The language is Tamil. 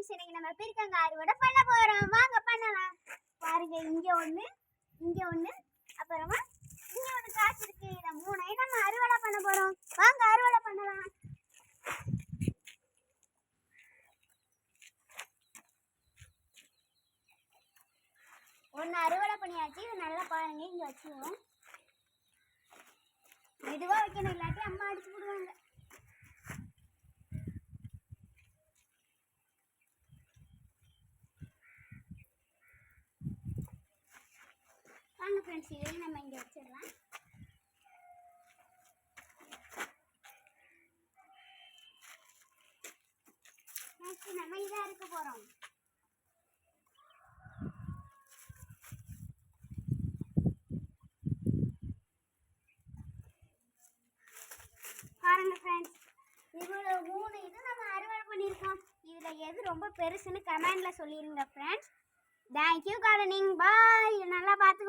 ஃப்ரெண்ட்ஸ், இன்னைக்கு நம்ம பீர்க்கங்காய் அறுவடை பண்ண போறோம். வாங்க பண்ணலாம். பாருங்க, இங்க ஒண்ணு, அப்புறமா இங்க ஒண்ணு காசு இருக்கு. இத மூணையும் நம்ம அறுவடை பண்ண போறோம். வாங்க அறுவடை பண்ணலாம். ஒன்னு அறுவடை பண்ணியாச்சு. இது நல்லா பாருங்க, இங்க வச்சுருவோம். மெதுவா வைக்கணும், இல்லாட்டி அம்மா அடிச்சு போடுவாங்க. வாங்க ஃப்ரெண்ட்ஸ், இதையும் நம்ம இங்கே வச்சிடலாம். நெக்ஸ்ட் நம்ம இதை அறுக்க போகிறோம். பாருங்க ஃப்ரெண்ட்ஸ், இவ்வளோ 3 இது நம்ம அறுவடை பண்ணியிருக்கோம். இதில் எது ரொம்ப பெருசுன்னு கமெண்டில் சொல்லிடுங்க ஃப்ரெண்ட்ஸ். Thank you gardening. பாய். நல்லா பார்த்துக்கோங்க.